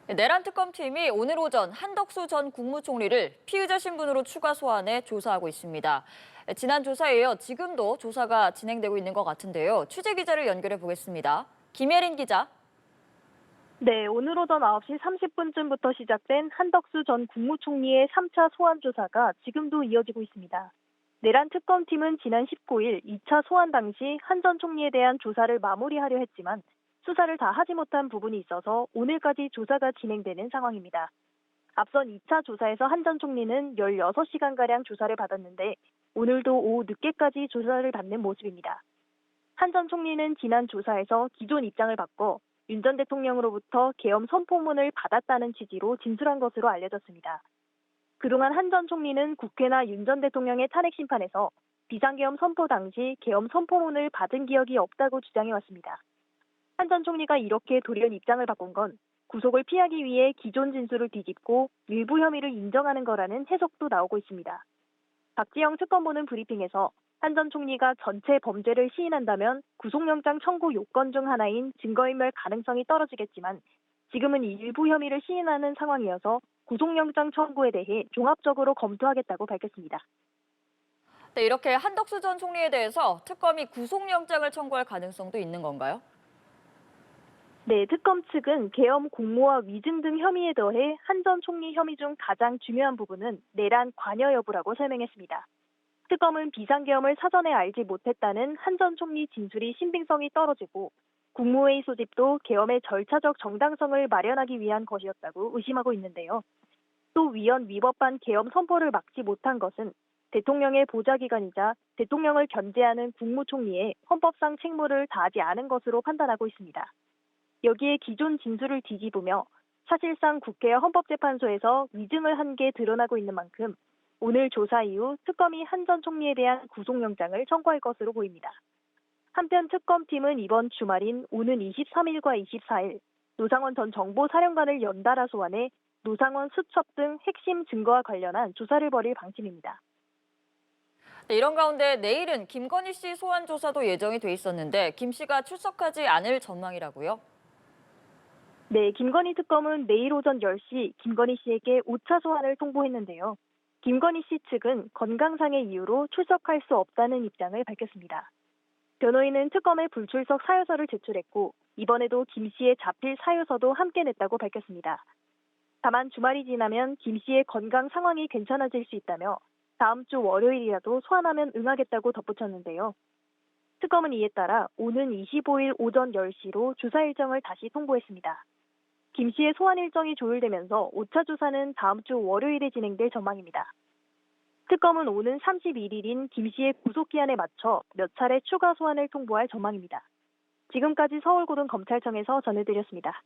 내란 특검팀이 오늘 오전 한덕수 전 국무총리를 피의자 신분으로 추가 소환해 조사하고 있습니다. 지난 조사에 이어 지금도 조사가 진행되고 있는 것 같은데요. 취재 기자를 연결해 보겠습니다. 김예린 기자. 네, 오늘 오전 9시 30분쯤부터 시작된 한덕수 전 국무총리의 3차 소환 조사가 지금도 이어지고 있습니다. 내란 특검팀은 지난 19일 2차 소환 당시 한 전 총리에 대한 조사를 마무리하려 했지만 수사를 다 하지 못한 부분이 있어서 오늘까지 조사가 진행되는 상황입니다. 앞선 2차 조사에서 한 전 총리는 16시간가량 조사를 받았는데 오늘도 오후 늦게까지 조사를 받는 모습입니다. 한 전 총리는 지난 조사에서 기존 입장을 바꿔 윤 전 대통령으로부터 계엄 선포문을 받았다는 취지로 진술한 것으로 알려졌습니다. 그동안 한 전 총리는 국회나 윤 전 대통령의 탄핵 심판에서 비상계엄 선포 당시 계엄 선포문을 받은 기억이 없다고 주장해왔습니다. 한 전 총리가 이렇게 돌연 입장을 바꾼 건 구속을 피하기 위해 기존 진술을 뒤집고 일부 혐의를 인정하는 거라는 해석도 나오고 있습니다. 박지영 특검보는 브리핑에서 한 전 총리가 전체 범죄를 시인한다면 구속영장 청구 요건 중 하나인 증거인멸 가능성이 떨어지겠지만 지금은 일부 혐의를 시인하는 상황이어서 구속영장 청구에 대해 종합적으로 검토하겠다고 밝혔습니다. 네, 이렇게 한덕수 전 총리에 대해서 특검이 구속영장을 청구할 가능성도 있는 건가요? 네, 특검 측은 계엄 공모와 위증 등 혐의에 더해 한 전 총리 혐의 중 가장 중요한 부분은 내란 관여 여부라고 설명했습니다. 특검은 비상계엄을 사전에 알지 못했다는 한 전 총리 진술이 신빙성이 떨어지고 국무회의 소집도 계엄의 절차적 정당성을 마련하기 위한 것이었다고 의심하고 있는데요. 또 위헌 위법한 계엄 선포를 막지 못한 것은 대통령의 보좌기관이자 대통령을 견제하는 국무총리의 헌법상 책무를 다하지 않은 것으로 판단하고 있습니다. 여기에 기존 진술을 뒤집으며 사실상 국회와 헌법재판소에서 위증을 한 게 드러나고 있는 만큼 오늘 조사 이후 특검이 한 전 총리에 대한 구속영장을 청구할 것으로 보입니다. 한편 특검팀은 이번 주말인 오는 23일과 24일 노상원 전 정보사령관을 연달아 소환해 노상원 수첩 등 핵심 증거와 관련한 조사를 벌일 방침입니다. 네, 이런 가운데 내일은 김건희 씨 소환 조사도 예정이 돼 있었는데 김 씨가 출석하지 않을 전망이라고요? 네, 김건희 특검은 내일 오전 10시 김건희 씨에게 5차 소환을 통보했는데요. 김건희 씨 측은 건강상의 이유로 출석할 수 없다는 입장을 밝혔습니다. 변호인은 특검에 불출석 사유서를 제출했고 이번에도 김 씨의 자필 사유서도 함께 냈다고 밝혔습니다. 다만 주말이 지나면 김 씨의 건강 상황이 괜찮아질 수 있다며 다음 주 월요일이라도 소환하면 응하겠다고 덧붙였는데요. 특검은 이에 따라 오는 25일 오전 10시로 조사 일정을 다시 통보했습니다. 김 씨의 소환 일정이 조율되면서 5차 조사는 다음 주 월요일에 진행될 전망입니다. 특검은 오는 31일인 김 씨의 구속기한에 맞춰 몇 차례 추가 소환을 통보할 전망입니다. 지금까지 서울고등검찰청에서 전해드렸습니다.